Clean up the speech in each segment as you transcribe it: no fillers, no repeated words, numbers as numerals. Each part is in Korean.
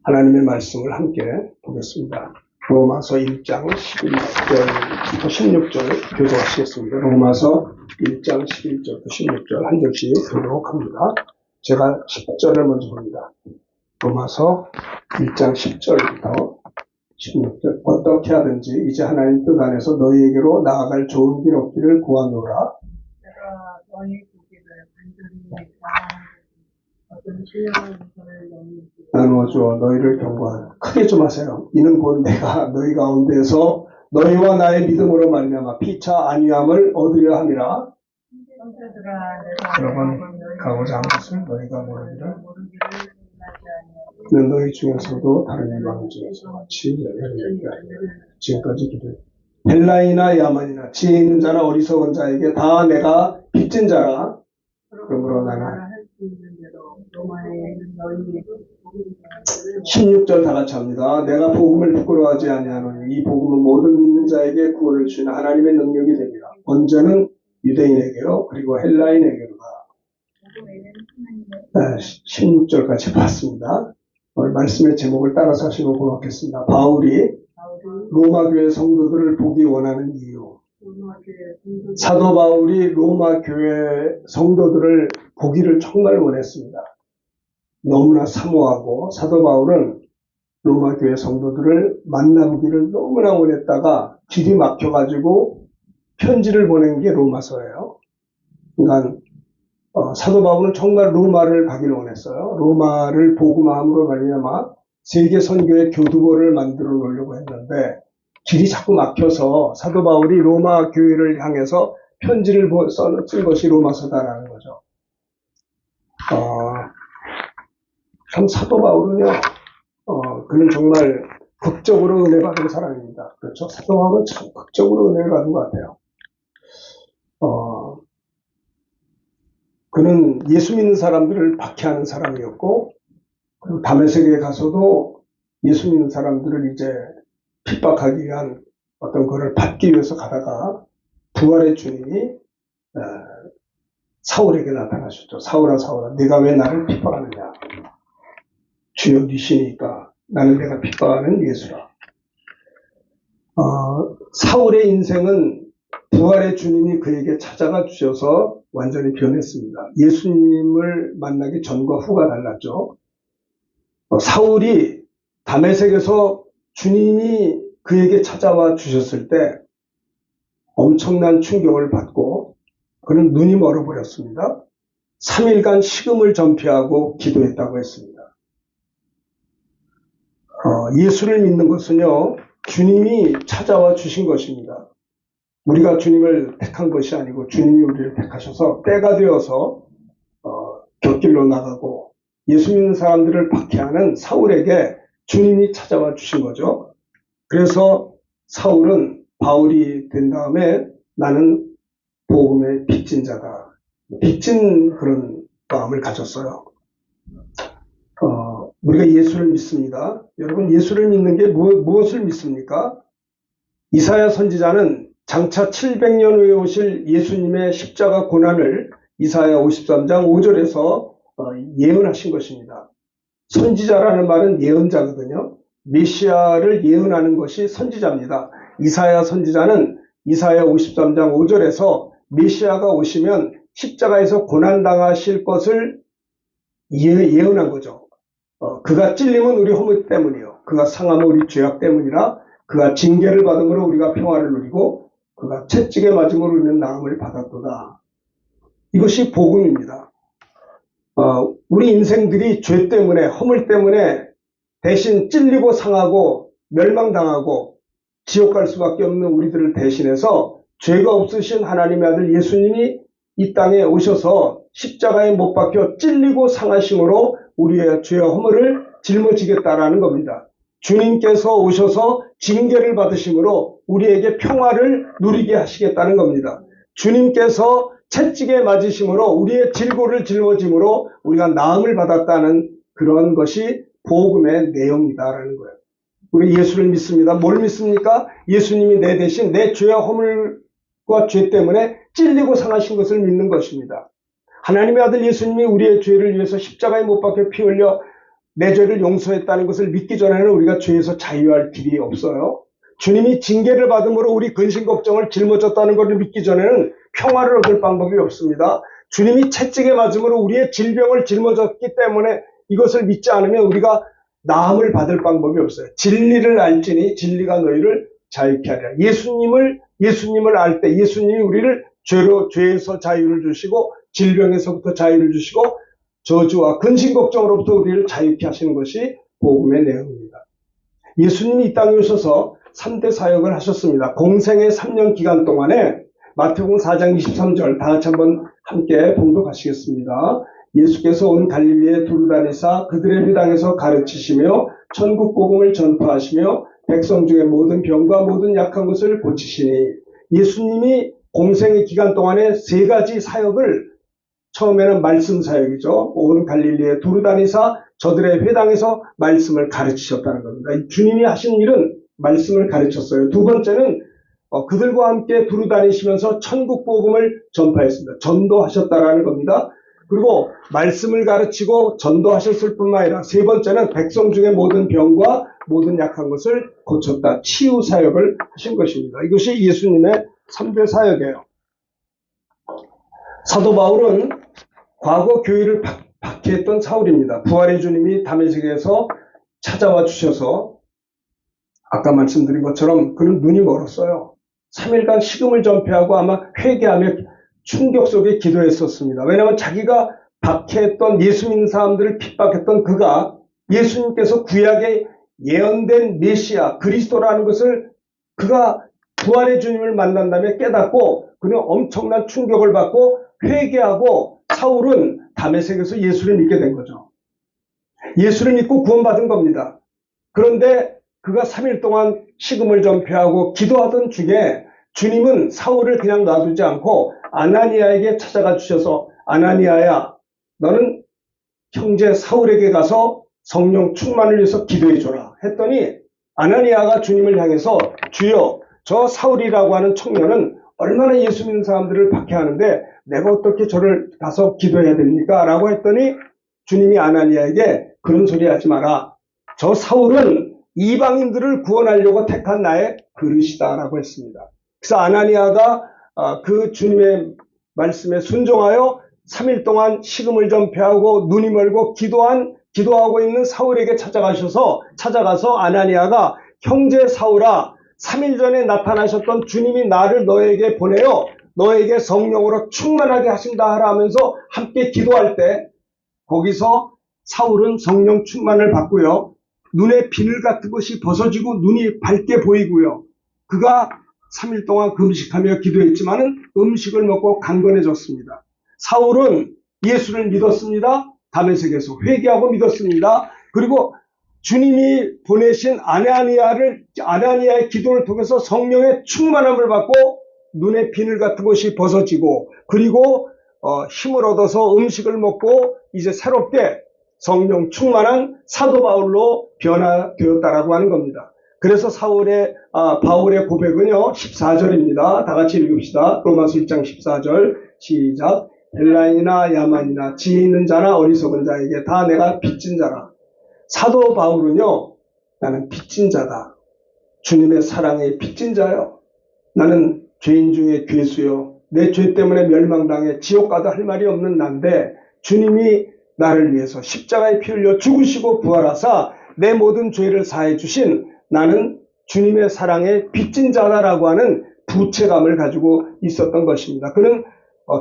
하나님의 말씀을 함께 보겠습니다. 로마서 1장 11절부터 16절 교독하시겠습니다. 로마서 1장 11절부터 16절 한 절씩 교독합니다. 제가 10절을 먼저 봅니다. 로마서 1장 10절부터 16절. 어떻게 하든지 이제 하나님 뜻 안에서 너희에게로 나아갈 좋은 길 없기를 구하노라. 내가 너희 보기를 간절히 바라는 어떤 신령한 인사를 나누어 주어 너희를 경고하라. 크게 좀 하세요. 이는 곧 내가 너희 가운데서 너희와 나의 믿음으로 말미암아 피차 안위함을 얻으려 함이라. 여러분 가고자 하는 것을 너희가 모르기를 그는 너희 중에서도 다른 이방 중에서 같이 열려있게 하리라. 지금까지 기도해. 헬라이나 야만이나 지혜 있는 자나 어리석은 자에게 다 내가 빚진 자라. 그러므로 나는 16절 다 같이 합니다. 내가 복음을 부끄러워하지 아니하노니 이 복음은 모든 믿는 자에게 구원을 주시는 하나님의 능력이 됩니다. 언제는 유대인에게로 그리고 헬라인에게로다. 16절까지 봤습니다. 오늘 말씀의 제목을 따라서 하시면 고맙겠습니다. 바울이 로마 교회 성도들을 보기 원하는 이유. 사도 바울이 로마 교회 성도들을 보기를 정말 원했습니다. 너무나 사모하고 사도 바울은 로마 교회 성도들을 만나보기를 너무나 원했다가 길이 막혀가지고 편지를 보낸 게 로마서예요. 그러니까 사도 바울은 정말 로마를 가기를 원했어요. 로마를 복음함으로 말미암아 세계 선교의 교두보를 만들어 놓으려고 했는데 길이 자꾸 막혀서 사도 바울이 로마 교회를 향해서 편지를 쓴 것이 로마서다라는 거죠. 참 사도 바울은요, 그는 정말 극적으로 은혜 받은 사람입니다. 그렇죠? 사도 바울은 참 극적으로 은혜를 받은 것 같아요. 그는 예수 믿는 사람들을 박해하는 사람이었고, 그리고 다메섹에 가서도 예수 믿는 사람들을 이제 핍박하기 위한 어떤 것을 받기 위해서 가다가 부활의 주님이 사울에게 나타나셨죠. 사울아 사울아 네가 왜 나를 핍박하느냐. 주여 니시니까 나는 내가 핍박하는 예수라. 사울의 인생은 부활의 주님이 그에게 찾아가 주셔서 완전히 변했습니다. 예수님을 만나기 전과 후가 달랐죠. 사울이 다메섹에서 주님이 그에게 찾아와 주셨을 때 엄청난 충격을 받고 그는 눈이 멀어버렸습니다. 3일간 식음을 전폐하고 기도했다고 했습니다. 예수를 믿는 것은요, 주님이 찾아와 주신 것입니다. 우리가 주님을 택한 것이 아니고 주님이 우리를 택하셔서 때가 되어서 곁길로 나가고 예수 믿는 사람들을 박해하는 사울에게 주님이 찾아와 주신 거죠. 그래서 사울은 바울이 된 다음에 나는 복음의 빚진 자다. 빚진 그런 마음을 가졌어요. 우리가 예수를 믿습니다. 여러분 예수를 믿는 게 무엇을 믿습니까? 이사야 선지자는 장차 700년 후에 오실 예수님의 십자가 고난을 이사야 53장 5절에서 예언하신 것입니다. 선지자라는 말은 예언자거든요. 메시아를 예언하는 것이 선지자입니다. 이사야 선지자는 이사야 53장 5절에서 메시아가 오시면 십자가에서 고난당하실 것을 예언한 거죠. 그가 찔림은 우리 허물 때문이요. 그가 상함은 우리 죄악 때문이라. 그가 징계를 받음으로 우리가 평화를 누리고 그가 채찍에 맞음으로 우리는 나음을 받았도다. 이것이 복음입니다. 우리 인생들이 죄 때문에 허물 때문에 대신 찔리고 상하고 멸망당하고 지옥 갈 수밖에 없는 우리들을 대신해서 죄가 없으신 하나님의 아들 예수님이 이 땅에 오셔서 십자가에 못 박혀 찔리고 상하심으로 우리의 죄와 허물을 짊어지겠다라는 겁니다. 주님께서 오셔서 징계를 받으심으로 우리에게 평화를 누리게 하시겠다는 겁니다. 주님께서 채찍에 맞으심으로 우리의 질고를 짊어짐으로 우리가 나음을 받았다는 그런 것이 복음의 내용이다라는 거예요. 우리 예수를 믿습니다. 뭘 믿습니까? 예수님이 내 대신 내 죄와 허물과 죄 때문에 찔리고 상하신 것을 믿는 것입니다. 하나님의 아들 예수님이 우리의 죄를 위해서 십자가에 못 박혀 피 흘려 내 죄를 용서했다는 것을 믿기 전에는 우리가 죄에서 자유할 길이 없어요. 주님이 징계를 받음으로 우리 근심 걱정을 짊어졌다는 것을 믿기 전에는 평화를 얻을 방법이 없습니다. 주님이 채찍에 맞음으로 우리의 질병을 짊어졌기 때문에 이것을 믿지 않으면 우리가 나음을 받을 방법이 없어요. 진리를 알지니 진리가 너희를 자유케 하리라. 예수님을 알 때 예수님이 우리를 죄에서 자유를 주시고 질병에서부터 자유를 주시고 저주와 근심 걱정으로부터 우리를 자유케 하시는 것이 복음의 내용입니다. 예수님이 이 땅에 오셔서 3대 사역을 하셨습니다. 공생의 3년 기간 동안에 마태복음 4장 23절 다 같이 한번 함께 봉독하시겠습니다. 예수께서 온 갈릴리에 두루 다니사 그들의 회당에서 가르치시며 천국 복음을 전파하시며 백성 중에 모든 병과 모든 약한 것을 고치시니 예수님이 공생의 기간 동안에 세 가지 사역을 처음에는 말씀 사역이죠. 온 갈릴리에 두루 다니사 저들의 회당에서 말씀을 가르치셨다는 겁니다. 주님이 하신 일은 말씀을 가르쳤어요. 두 번째는 그들과 함께 두루 다니시면서 천국 복음을 전파했습니다. 전도하셨다라는 겁니다. 그리고 말씀을 가르치고 전도하셨을 뿐만 아니라 세 번째는 백성 중에 모든 병과 모든 약한 것을 고쳤다. 치유 사역을 하신 것입니다. 이것이 예수님의 3대 사역이에요. 사도 바울은 과거 교회를 박해했던 사울입니다. 부활의 주님이 다메섹에서 찾아와 주셔서 아까 말씀드린 것처럼 그는 눈이 멀었어요. 3일간 식음을 전폐하고 아마 회개하며 충격 속에 기도했었습니다. 왜냐하면 자기가 박해했던 예수 믿는 사람들을 핍박했던 그가 예수님께서 구약에 예언된 메시아 그리스도라는 것을 그가 부활의 주님을 만난 다음에 깨닫고 그는 엄청난 충격을 받고 회개하고 사울은 다메섹에서 예수를 믿게 된 거죠. 예수를 믿고 구원받은 겁니다. 그런데 그가 3일 동안 식음을 전폐하고 기도하던 중에 주님은 사울을 그냥 놔두지 않고 아나니아에게 찾아가 주셔서 아나니아야 너는 형제 사울에게 가서 성령 충만을 위해서 기도해 줘라 했더니 아나니아가 주님을 향해서 주여 저 사울이라고 하는 청년은 얼마나 예수 믿는 사람들을 박해하는데 내가 어떻게 저를 가서 기도해야 됩니까? 라고 했더니 주님이 아나니아에게 그런 소리 하지 마라. 저 사울은 이방인들을 구원하려고 택한 나의 그릇이다 라고 했습니다. 그래서 아나니아가 그 주님의 말씀에 순종하여 3일 동안 식음을 전폐하고 눈이 멀고 기도하고 있는 사울에게 찾아가서 아나니아가 형제 사울아 3일 전에 나타나셨던 주님이 나를 너에게 보내어 너에게 성령으로 충만하게 하신다 하면서 함께 기도할 때 거기서 사울은 성령 충만을 받고요. 눈에 비늘 같은 것이 벗어지고 눈이 밝게 보이고요. 그가 3일 동안 금식하며 기도했지만은 음식을 먹고 강건해졌습니다. 사울은 예수를 믿었습니다. 다메섹에서 회개하고 믿었습니다. 그리고 주님이 보내신 아나니아의 기도를 통해서 성령의 충만함을 받고 눈에 비늘 같은 것이 벗어지고 그리고 힘을 얻어서 음식을 먹고 이제 새롭게 성령 충만한 사도 바울로 변화되었다라고 하는 겁니다. 그래서 바울의 고백은요 14절입니다. 다 같이 읽읍시다. 로마서 1장 14절 시작. 헬라인이나 야만이나 지혜 있는 자나 어리석은 자에게 다 내가 빚진 자라. 사도 바울은요 나는 빚진 자다. 주님의 사랑에 빚진 자요. 나는 죄인 중에 괴수요. 내 죄 때문에 멸망당해 지옥 가도 할 말이 없는 난데 주님이 나를 위해서 십자가에 피 흘려 죽으시고 부활하사 내 모든 죄를 사해 주신 나는 주님의 사랑에 빚진 자다라고 하는 부채감을 가지고 있었던 것입니다. 그는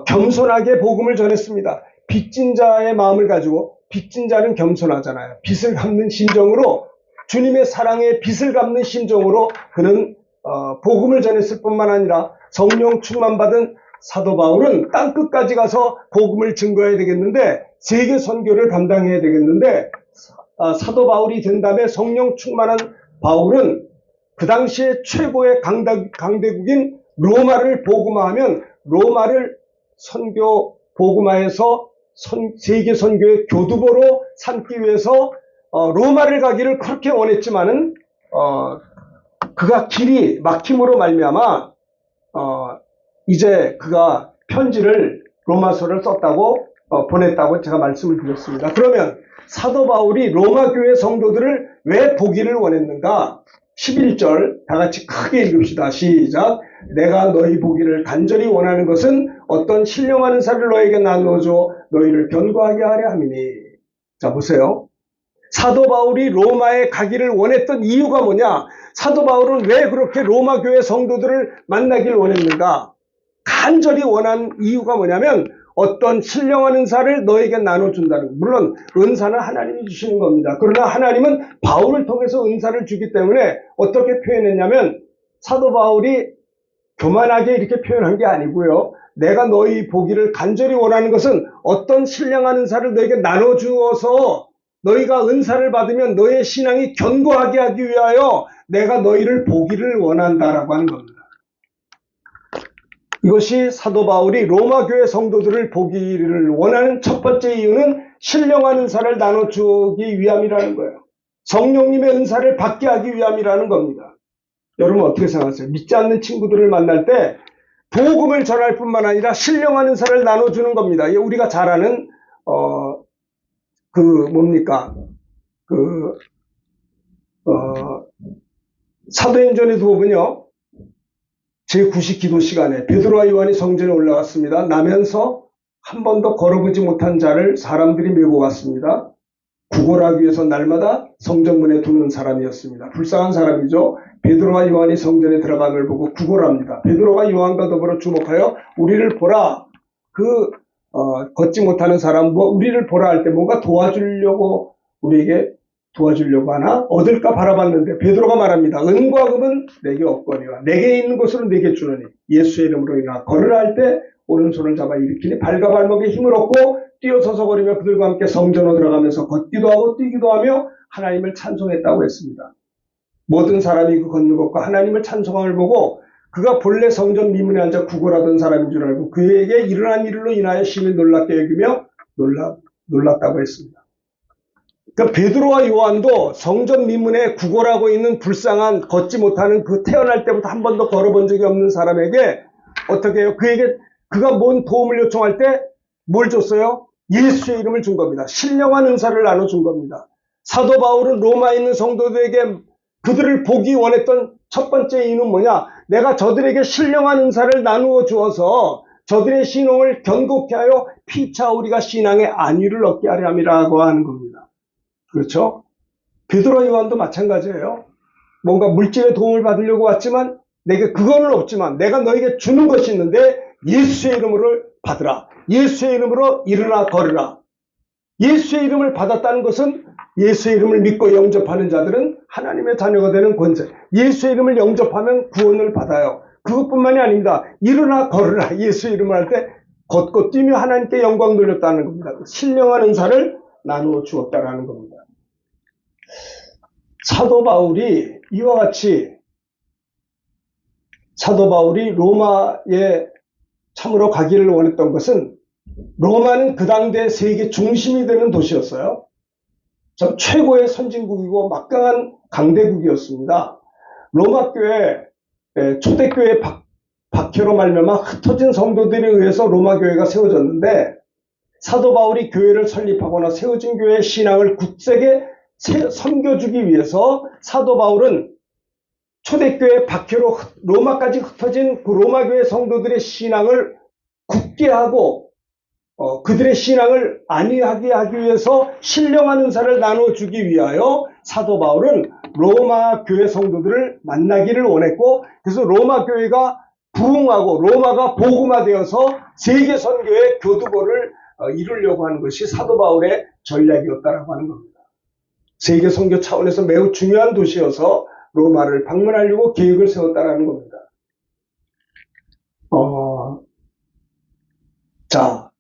겸손하게 복음을 전했습니다. 빚진 자의 마음을 가지고 빚진 자는 겸손하잖아요. 빚을 갚는 심정으로 주님의 사랑에 빚을 갚는 심정으로 그는 복음을 전했을 뿐만 아니라 성령 충만받은 사도 바울은 땅끝까지 가서 복음을 증거해야 되겠는데 세계 선교를 감당해야 되겠는데 사도 바울이 된 다음에 성령 충만한 바울은 그 당시에 최고의 강대국인 로마를 복음화하면 로마를 복음화해서 세계 선교의 교두보로 삼기 위해서 로마를 가기를 그렇게 원했지만은 그가 길이 막힘으로 말미암아 이제 그가 편지를 로마서를 썼다고 보냈다고 제가 말씀을 드렸습니다. 그러면 사도 바울이 로마 교회 성도들을 왜 보기를 원했는가? 11절 다 같이 크게 읽읍시다. 시작. 내가 너희 보기를 간절히 원하는 것은 어떤 신령한 은사를 너에게 나누어줘 너희를 견고하게 하려 함이니. 자, 보세요. 사도 바울이 로마에 가기를 원했던 이유가 뭐냐? 사도 바울은 왜 그렇게 로마 교회 성도들을 만나길 원했는가? 간절히 원한 이유가 뭐냐면 어떤 신령한 은사를 너에게 나눠준다는 것. 물론 은사는 하나님이 주시는 겁니다. 그러나 하나님은 바울을 통해서 은사를 주기 때문에 어떻게 표현했냐면 사도 바울이 교만하게 이렇게 표현한 게 아니고요. 내가 너희 보기를 간절히 원하는 것은 어떤 신령한 은사를 너에게 나눠주어서 너희가 은사를 받으면 너의 신앙이 견고하게 하기 위하여 내가 너희를 보기를 원한다라고 하는 겁니다. 이것이 사도 바울이 로마 교회 성도들을 보기를 원하는 첫 번째 이유는 신령한 은사를 나눠주기 위함이라는 거예요. 성령님의 은사를 받게 하기 위함이라는 겁니다. 여러분 어떻게 생각하세요? 믿지 않는 친구들을 만날 때 복음을 전할 뿐만 아니라 신령한 은사를 나눠주는 겁니다. 우리가 잘 아는 사도행전에도 보면요. 제9식 기도 시간에 베드로와 요한이 성전에 올라갔습니다. 나면서 한 번도 걸어보지 못한 자를 사람들이 메고 갔습니다. 구걸하기 위해서 날마다 성전문에 두는 사람이었습니다. 불쌍한 사람이죠. 베드로와 요한이 성전에 들어감을 보고 구걸합니다. 베드로가 요한과 더불어 주목하여 우리를 보라. 걷지 못하는 사람, 우리를 보라 할 때 뭔가 도와주려고 우리에게 도와주려고 하나 얻을까 바라봤는데 베드로가 말합니다. 은과 금은 내게 없거니와 내게 있는 것으로 내게 주느니 예수의 이름으로 인하여 걸으라 할 때 오른손을 잡아 일으키니 발과 발목에 힘을 얻고 뛰어서서 거리며 그들과 함께 성전으로 들어가면서 걷기도 하고 뛰기도 하며 하나님을 찬송했다고 했습니다. 모든 사람이 그 걷는 것과 하나님을 찬송함을 보고 그가 본래 성전 미문에 앉아 구걸하던 사람인 줄 알고 그에게 일어난 일로 인하여 심히 놀랍게 여기며 놀랐다고 했습니다. 그러니까 베드로와 요한도 성전 미문에 구걸하고 있는 불쌍한 걷지 못하는 그 태어날 때부터 한 번도 걸어본 적이 없는 사람에게 어떻게 해요? 그가 뭔 도움을 요청할 때 뭘 줬어요? 예수의 이름을 준 겁니다. 신령한 은사를 나눠준 겁니다. 사도 바울은 로마에 있는 성도들에게 그들을 보기 원했던 첫 번째 이유는 뭐냐? 내가 저들에게 신령한 은사를 나누어 주어서 저들의 신앙을 견고케 하여 피차 우리가 신앙의 안위를 얻게 하려 함이라고 하는 겁니다. 그렇죠? 베드로와 요한도 마찬가지예요. 뭔가 물질의 도움을 받으려고 왔지만 내게 그거는 없지만 내가 너에게 주는 것이 있는데 예수의 이름으로 받으라. 예수의 이름으로 일어나 걸으라. 예수의 이름을 받았다는 것은 예수의 이름을 믿고 영접하는 자들은 하나님의 자녀가 되는 권세. 예수의 이름을 영접하면 구원을 받아요. 그것뿐만이 아닙니다. 일어나 걸으라. 예수의 이름을 할 때 걷고 뛰며 하나님께 영광 돌렸다는 겁니다. 신령한 은사를 나누어 주었다는 겁니다. 사도 바울이 이와 같이 사도 바울이 로마에 참으로 가기를 원했던 것은 로마는 그 당대 세계 중심이 되는 도시였어요. 참 최고의 선진국이고 막강한 강대국이었습니다. 로마 교회, 초대교회 박해로 말미암아 흩어진 성도들에 의해서 로마 교회가 세워졌는데 사도 바울이 교회를 설립하거나 세워진 교회의 신앙을 굳세게 섬겨주기 위해서 사도 바울은 초대교회 박해로 로마까지 흩어진 그 로마교회 성도들의 신앙을 굳게 하고 그들의 신앙을 안위하게 하기 위해서 신령한 은사를 나눠주기 위하여 사도 바울은 로마 교회 성도들을 만나기를 원했고 그래서 로마 교회가 부흥하고 로마가 복음화되어서 세계 선교의 교두보를 이루려고 하는 것이 사도 바울의 전략이었다라고 하는 겁니다. 세계 선교 차원에서 매우 중요한 도시여서 로마를 방문하려고 계획을 세웠다라는 겁니다. 자,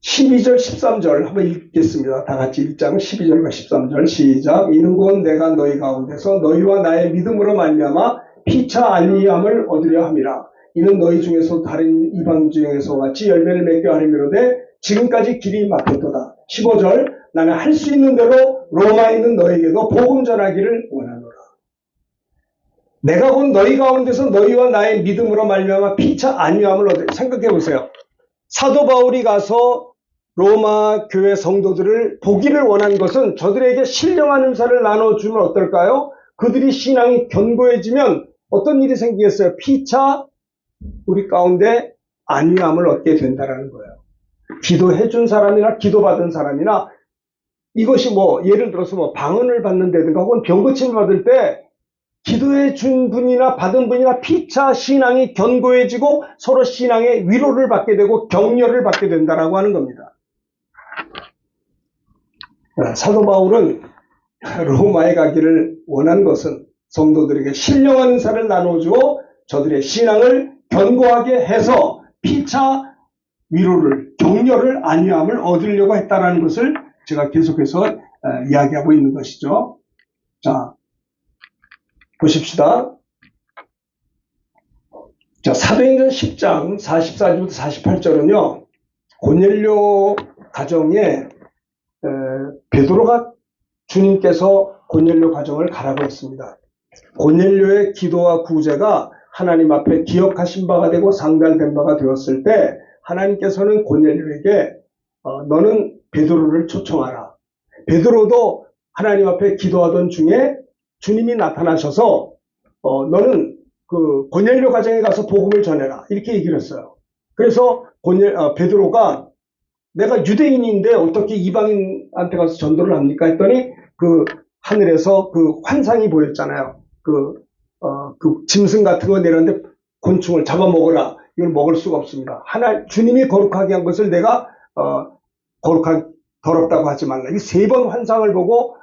12절, 13절 한번 읽겠습니다. 다 같이 1장 12절과 13절 시작. 이는 곧 내가 너희 가운데서 너희와 나의 믿음으로 말미암아 피차 안위함을 얻으려 함이라. 이는 너희 중에서 다른 이방 중에서 같이 열매를 맺게 하려미로되 지금까지 길이 막혔도다. 15절 나는 할 수 있는 대로 로마에 있는 너에게도 복음 전하기를 원하노라. 내가 곧 너희 가운데서 너희와 나의 믿음으로 말미암아 피차 안위함을 얻으려. 생각해 보세요. 사도 바울이 가서 로마 교회 성도들을 보기를 원한 것은 저들에게 신령한 은사를 나눠주면 어떨까요? 그들이 신앙이 견고해지면 어떤 일이 생기겠어요? 피차 우리 가운데 안위함을 얻게 된다는 거예요. 기도해준 사람이나 기도받은 사람이나 이것이 뭐 예를 들어서 뭐 방언을 받는다든가 혹은 병고침을 받을 때 기도해준 분이나 받은 분이나 피차 신앙이 견고해지고 서로 신앙의 위로를 받게 되고 격려를 받게 된다라고 하는 겁니다. 사도 바울은 로마에 가기를 원한 것은 성도들에게 신령한 은사를 나눠주어 저들의 신앙을 견고하게 해서 피차 위로를, 격려를, 안위함을 얻으려고 했다는 것을 제가 계속해서 이야기하고 있는 것이죠. 자, 보십시다. 자, 사도행전 10장 44절부터 48절은요, 고넬료 가정에 베드로가 주님께서 고넬료 가정을 가라고 했습니다. 고넬료의 기도와 구제가 하나님 앞에 기억하신 바가 되고 상달된 바가 되었을 때 하나님께서는 고넬료에게 너는 베드로를 초청하라. 베드로도 하나님 앞에 기도하던 중에 주님이 나타나셔서 너는 그 고넬료 가정에 가서 복음을 전해라 이렇게 얘기를 했어요. 그래서 베드로가 내가 유대인인데 어떻게 이방인한테 가서 전도를 합니까? 했더니 그 하늘에서 그 환상이 보였잖아요. 그 짐승 같은 거 내렸는데 곤충을 잡아먹어라. 이걸 먹을 수가 없습니다. 주님이 거룩하게 한 것을 내가 더럽다고 하지 말라. 이 세 번 환상을 보고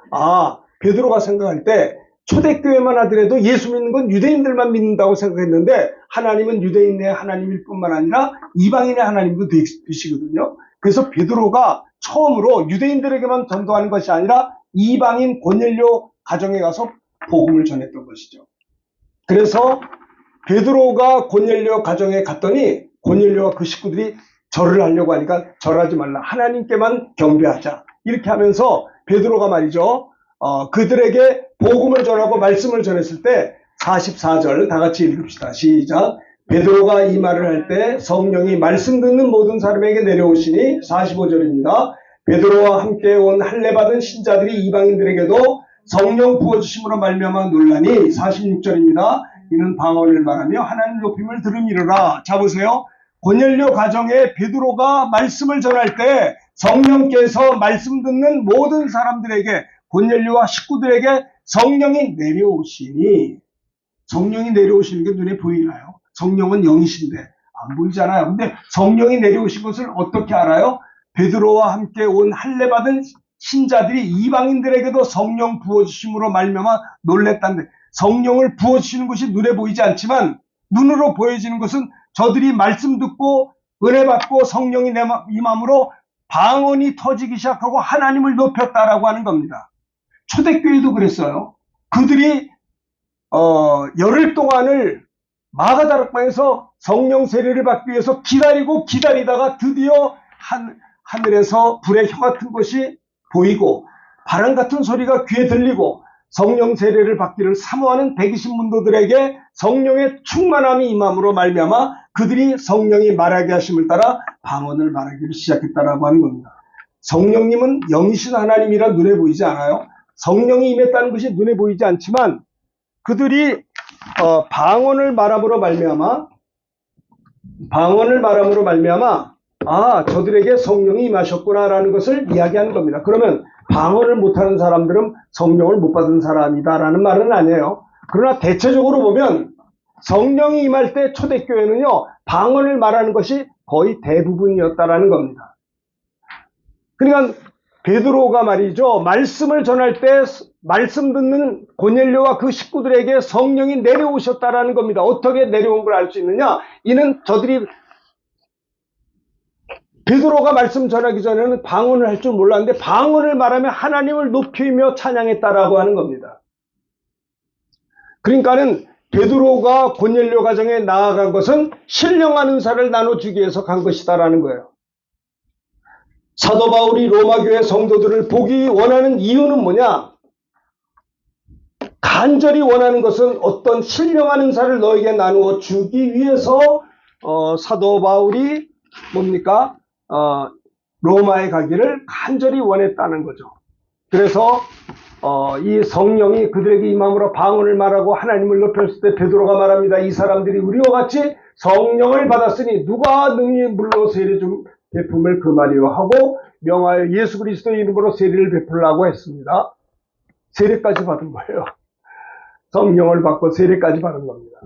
베드로가 생각할 때 초대교회만 하더라도 예수 믿는 건 유대인들만 믿는다고 생각했는데 하나님은 유대인의 하나님일 뿐만 아니라 이방인의 하나님도 되시거든요. 그래서 베드로가 처음으로 유대인들에게만 전도하는 것이 아니라 이방인 고넬료 가정에 가서 복음을 전했던 것이죠. 그래서 베드로가 고넬료 가정에 갔더니 고넬료와 그 식구들이 절을 하려고 하니까 절하지 말라. 하나님께만 경배하자. 이렇게 하면서 베드로가 말이죠. 그들에게 복음을 전하고 말씀을 전했을 때 44절 다 같이 읽읍시다. 시작. 베드로가 이 말을 할 때 성령이 말씀 듣는 모든 사람에게 내려오시니 45절입니다. 베드로와 함께 온 할례 받은 신자들이 이방인들에게도 성령 부어주심으로 말미암아 놀라니 46절입니다. 이는 방언을 말하며 하나님 높임을 들음이로라. 자 보세요. 고넬료 가정에 베드로가 말씀을 전할 때 성령께서 말씀 듣는 모든 사람들에게 고넬료와 식구들에게 성령이 내려오시니 성령이 내려오시는 게 눈에 보이나요? 성령은 영이신데 안 보이잖아요. 근데 성령이 내려오신 것을 어떻게 알아요? 베드로와 함께 온 할례 받은 신자들이 이방인들에게도 성령 부어주심으로 말미암아 놀랬다는데 성령을 부어주시는 것이 눈에 보이지 않지만 눈으로 보여지는 것은 저들이 말씀 듣고 은혜 받고 성령이 임함으로 방언이 터지기 시작하고 하나님을 높였다라고 하는 겁니다. 초대교회도 그랬어요. 그들이 열흘 동안을 마가다락방에서 성령 세례를 받기 위해서 기다리고 기다리다가 드디어 하늘에서 불의 혀 같은 것이 보이고 바람 같은 소리가 귀에 들리고 성령 세례를 받기를 사모하는 120문도들에게 성령의 충만함이 임함으로 말미암아 그들이 성령이 말하게 하심을 따라 방언을 말하기를 시작했다라고 하는 겁니다. 성령님은 영이신 하나님이라 눈에 보이지 않아요. 성령이 임했다는 것이 눈에 보이지 않지만 그들이 방언을 말함으로 말미암아 저들에게 성령이 임하셨구나라는 것을 이야기하는 겁니다. 그러면 방언을 못하는 사람들은 성령을 못 받은 사람이다라는 말은 아니에요. 그러나 대체적으로 보면 성령이 임할 때 초대교회는요 방언을 말하는 것이 거의 대부분이었다라는 겁니다. 그러니까 베드로가 말이죠 말씀을 전할 때 말씀 듣는 고넬료와 그 식구들에게 성령이 내려오셨다라는 겁니다. 어떻게 내려온 걸 알 수 있느냐? 이는 저들이 베드로가 말씀 전하기 전에는 방언을 할 줄 몰랐는데 방언을 말하며 하나님을 높이며 찬양했다라고 하는 겁니다. 그러니까는 베드로가 고넬료 가정에 나아간 것은 신령한 은사를 나눠주기 위해서 간 것이다라는 거예요. 사도 바울이 로마 교회 성도들을 보기 원하는 이유는 뭐냐? 간절히 원하는 것은 어떤 신령한 은사를 너에게 나누어 주기 위해서 사도 바울이 뭡니까? 로마에 가기를 간절히 원했다는 거죠. 그래서 이 성령이 그들에게 임함으로 방언을 말하고 하나님을 높였을 때 베드로가 말합니다. 이 사람들이 우리와 같이 성령을 받았으니 누가 능히 물로 세례 좀 베품을 금하리요 하고 명하여 예수 그리스도의 이름으로 세례를 베풀라고 했습니다. 세례까지 받은 거예요. 성령을 받고 세례까지 받은 겁니다.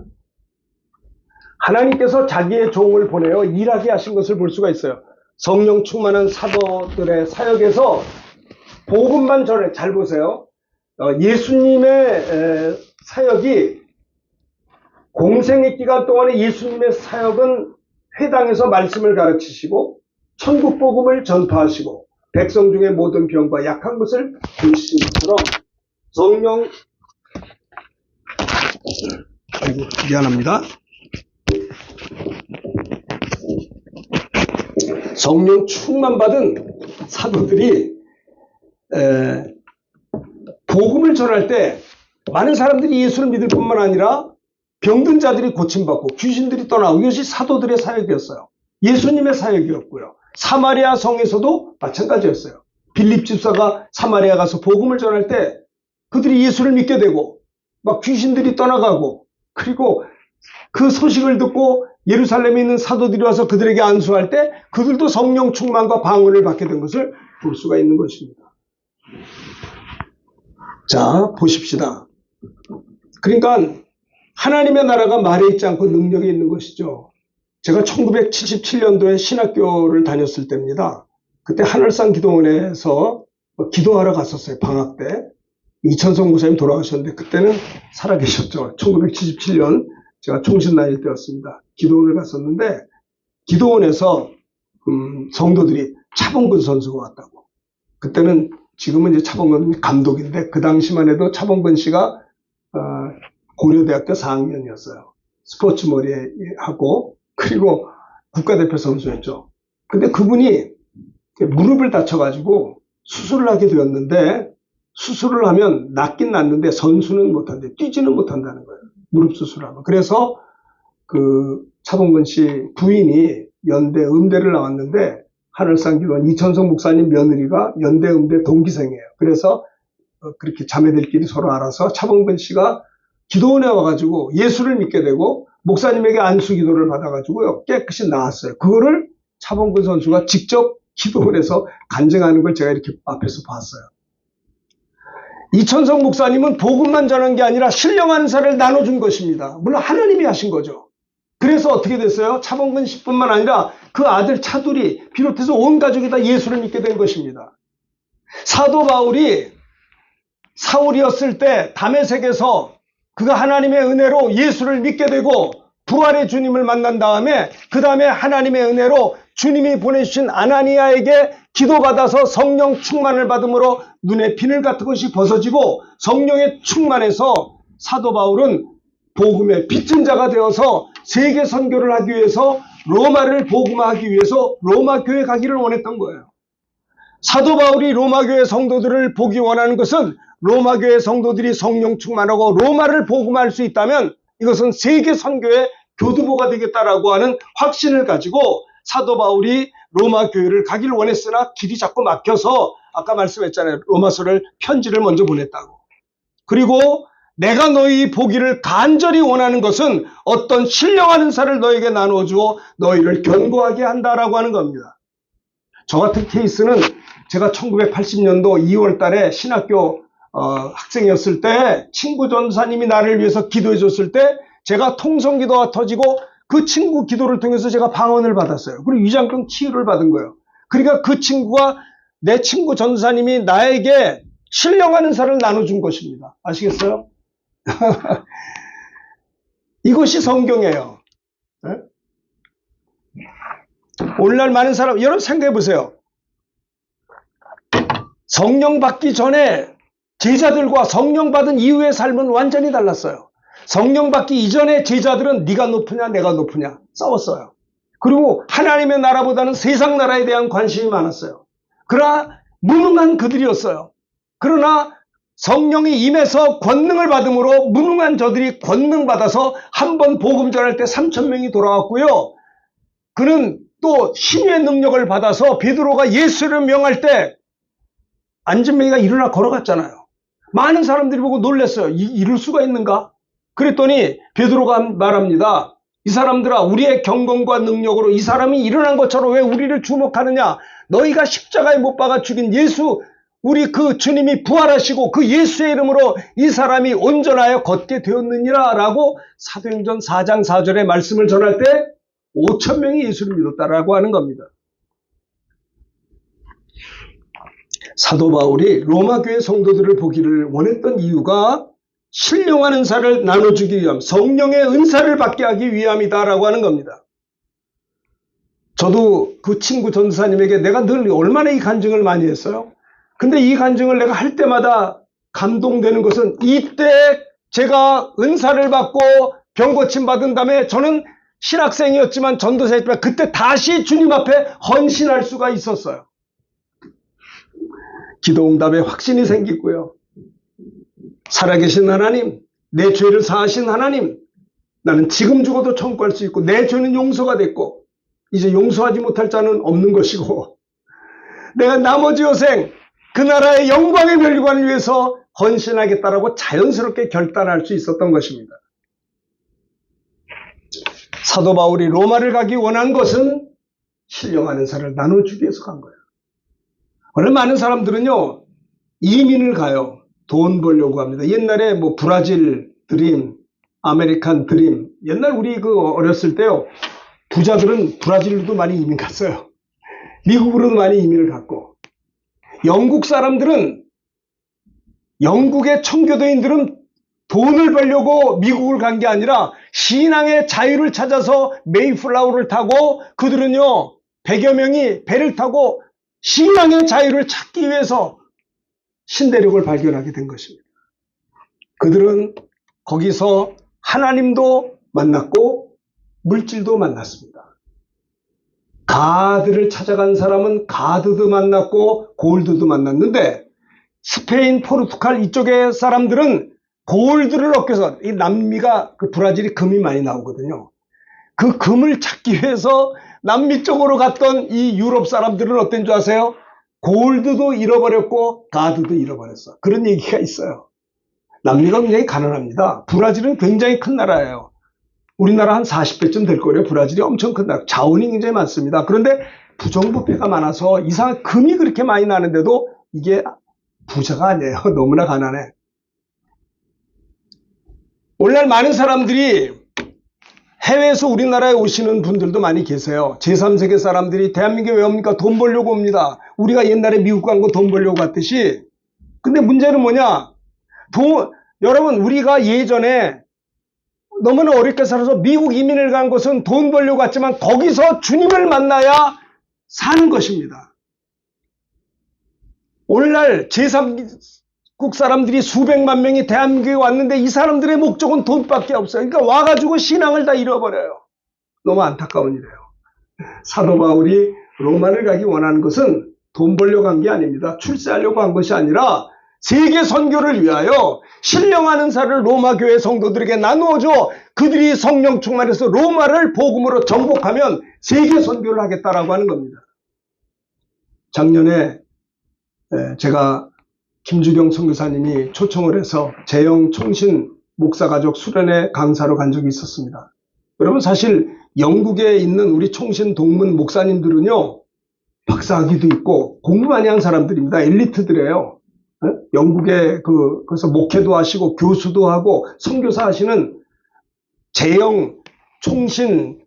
하나님께서 자기의 종을 보내어 일하게 하신 것을 볼 수가 있어요. 성령 충만한 사도들의 사역에서 복음만 전해, 잘 보세요. 예수님의 사역이, 공생의 기간 동안에 예수님의 사역은 회당에서 말씀을 가르치시고 천국 복음을 전파하시고 백성 중에 모든 병과 약한 것을 고치신 것처럼 성령, 미안합니다. 성령 충만 받은 사도들이 복음을 전할 때 많은 사람들이 예수를 믿을 뿐만 아니라 병든 자들이 고침받고 귀신들이 떠나고, 이것이 사도들의 사역이었어요. 예수님의 사역이었고요. 사마리아 성에서도 마찬가지였어요. 빌립 집사가 사마리아 가서 복음을 전할 때 그들이 예수를 믿게 되고 막 귀신들이 떠나가고, 그리고 그 소식을 듣고 예루살렘에 있는 사도들이 와서 그들에게 안수할 때 그들도 성령 충만과 방언을 받게 된 것을 볼 수가 있는 것입니다. 자, 보십시다. 그러니까 하나님의 나라가 말에 있지 않고 능력에 있는 것이죠. 제가 1977년도에 신학교를 다녔을 때입니다. 그때 하늘산 기도원에서 기도하러 갔었어요. 방학 때. 이천성 목사님 돌아가셨는데 그때는 살아계셨죠. 1977년 제가 총신 다닐 때였습니다. 기도원을 갔었는데 기도원에서 성도들이 차범근 선수가 왔다고. 그때는, 지금은 이제 차범근 감독인데 그 당시만 해도 차범근 씨가 고려대학교 4학년이었어요. 스포츠 머리에 하고, 그리고 국가대표 선수였죠. 근데 그분이 무릎을 다쳐가지고 수술을 하게 되었는데, 수술을 하면 낫긴 낫는데 선수는 못한대. 뛰지는 못한다는 거예요. 무릎 수술하면. 그래서 그 차범근 씨 부인이 연대 음대를 나왔는데, 하늘산 기도원 이천성 목사님 며느리가 연대 음대 동기생이에요. 그래서 그렇게 자매들끼리 서로 알아서 차범근 씨가 기도원에 와가지고 예수를 믿게 되고 목사님에게 안수 기도를 받아가지고요, 깨끗이 나았어요. 그거를 차범근 선수가 직접 기도원에서 간증하는 걸 제가 이렇게 앞에서 봤어요. 이천성 목사님은 복음만 전한 게 아니라 신령한 은사를 나눠준 것입니다. 물론 하나님이 하신 거죠. 그래서 어떻게 됐어요? 차범근 씨뿐만 아니라 그 아들 차둘이 비롯해서 온 가족이 다 예수를 믿게 된 것입니다. 사도 바울이 사울이었을 때 다메섹에서 그가 하나님의 은혜로 예수를 믿게 되고 부활의 주님을 만난 다음에, 그 다음에 하나님의 은혜로 주님이 보내주신 아나니아에게 기도받아서 성령 충만을 받음으로 눈에 비늘 같은 것이 벗어지고 성령에 충만해서 사도 바울은 복음의 빚진 자가 되어서 세계 선교를 하기 위해서 로마를 복음화하기 위해서 로마 교회 가기를 원했던 거예요. 사도 바울이 로마 교회 성도들을 보기 원하는 것은 로마 교회 성도들이 성령 충만하고 로마를 복음화할 수 있다면 이것은 세계 선교의 교두보가 되겠다라고 하는 확신을 가지고 사도 바울이 로마 교회를 가기를 원했으나 길이 자꾸 막혀서, 아까 말씀했잖아요. 로마서를 편지를 먼저 보냈다고. 그리고 내가 너희 보기를 간절히 원하는 것은 어떤 신령한 은사를 너에게 나누어 주어 너희를 견고하게 한다라고 하는 겁니다. 저 같은 케이스는 제가 1980년도 2월 달에 신학교 학생이었을 때 친구 전사님이 나를 위해서 기도해 줬을 때 제가 통성기도가 터지고 그 친구 기도를 통해서 제가 방언을 받았어요. 그리고 위장병 치유를 받은 거예요. 그러니까 그 친구가, 내 친구 전사님이 나에게 신령한 은사를 나눠준 것입니다. 아시겠어요? 이것이 성경이에요. 네? 오늘날 많은 사람, 여러분 생각해 보세요. 성령 받기 전에 제자들과 성령 받은 이후의 삶은 완전히 달랐어요. 성령 받기 이전에 제자들은 네가 높으냐 내가 높으냐 싸웠어요. 그리고 하나님의 나라보다는 세상 나라에 대한 관심이 많았어요. 그러나 무능한 그들이었어요. 그러나 성령이 임해서 권능을 받음으로 무능한 저들이 권능 받아서 한 번 복음 전할 때 3,000명이 돌아왔고요. 그는 또 힘의 능력을 받아서 베드로가 예수를 명할 때 안진뱅이가 일어나 걸어갔잖아요. 많은 사람들이 보고 놀랐어요. 이럴 수가 있는가? 그랬더니 베드로가 말합니다. 이 사람들아, 우리의 경건과 능력으로 이 사람이 일어난 것처럼 왜 우리를 주목하느냐? 너희가 십자가에 못 박아 죽인 예수, 우리 그 주님이 부활하시고 그 예수의 이름으로 이 사람이 온전하여 걷게 되었느니라 라고 사도행전 4장 4절의 말씀을 전할 때 5천 명이 예수를 믿었다라고 하는 겁니다. 사도 바울이 로마 교회 성도들을 보기를 원했던 이유가 신령한 은사를 나눠주기 위함, 성령의 은사를 받게 하기 위함이다라고 하는 겁니다. 저도 그 친구 전도사님에게 내가 늘 얼마나 이 간증을 많이 했어요. 근데 이 간증을 내가 할 때마다 감동되는 것은 이때 제가 은사를 받고 병고침 받은 다음에 저는 신학생이었지만 전도사였지만 그때 다시 주님 앞에 헌신할 수가 있었어요. 기도응답에 확신이 생기고요. 살아계신 하나님, 내 죄를 사하신 하나님, 나는 지금 죽어도 천국 갈 수 있고 내 죄는 용서가 됐고 이제 용서하지 못할 자는 없는 것이고 내가 나머지 여생 그 나라의 영광의 멸관을 위해서 헌신하겠다라고 자연스럽게 결단할 수 있었던 것입니다. 사도 바울이 로마를 가기 원한 것은 신령한 은사를 나눠주기 위해서 간 거예요. 원래 많은 사람들은요, 이민을 가요. 돈 벌려고 합니다. 옛날에 뭐 브라질 드림, 아메리칸 드림. 옛날 우리 그 어렸을 때요, 부자들은 브라질로도 많이 이민 갔어요. 미국으로도 많이 이민을 갔고, 영국 사람들은, 영국의 청교도인들은 돈을 벌려고 미국을 간 게 아니라 신앙의 자유를 찾아서 메이플라워를 타고 그들은요 100여 명이 배를 타고 신앙의 자유를 찾기 위해서 신대륙을 발견하게 된 것입니다. 그들은 거기서 하나님도 만났고 물질도 만났습니다. 가드를 찾아간 사람은 가드도 만났고 골드도 만났는데 스페인, 포르투갈 이쪽의 사람들은 골드를 얻기 위해서, 이 남미가 그 브라질이 금이 많이 나오거든요. 그 금을 찾기 위해서 남미 쪽으로 갔던 이 유럽 사람들은 어떤 줄 아세요? 골드도 잃어버렸고 가드도 잃어버렸어. 그런 얘기가 있어요. 남미가 굉장히 가난합니다. 브라질은 굉장히 큰 나라예요. 우리나라 한 40배쯤 될 거예요. 브라질이 엄청 큰 나라. 자원이 굉장히 많습니다. 그런데 부정부패가 많아서 이상한 금이 그렇게 많이 나는데도 이게 부자가 아니에요. 너무나 가난해. 오늘날 많은 사람들이 해외에서 우리나라에 오시는 분들도 많이 계세요. 제3세계 사람들이 대한민국에 왜 옵니까? 돈 벌려고 옵니다. 우리가 옛날에 미국 간 거 돈 벌려고 갔듯이. 근데 문제는 뭐냐? 여러분, 우리가 예전에 너무나 어렵게 살아서 미국 이민을 간 것은 돈 벌려고 갔지만 거기서 주님을 만나야 사는 것입니다. 오늘날 제3국 사람들이 수백만 명이 대한민국에 왔는데 이 사람들의 목적은 돈밖에 없어요. 그러니까 와가지고 신앙을 다 잃어버려요. 너무 안타까운 일이에요. 사도 바울이 로마를 가기 원하는 것은 돈 벌려고 간 게 아닙니다. 출세하려고 한 것이 아니라 세계 선교를 위하여 신령한 은사를 로마 교회 성도들에게 나누어줘 그들이 성령 충만해서 로마를 복음으로 정복하면 세계 선교를 하겠다라고 하는 겁니다. 작년에 제가 김주경 선교사님이 초청을 해서 재영 총신 목사가족 수련회 강사로 간 적이 있었습니다. 여러분, 사실 영국에 있는 우리 총신 동문 목사님들은요 박사학위도 있고 공부 많이 한 사람들입니다. 엘리트들이에요. 영국에 그래서 목회도 하시고 교수도 하고 선교사 하시는 재영 총신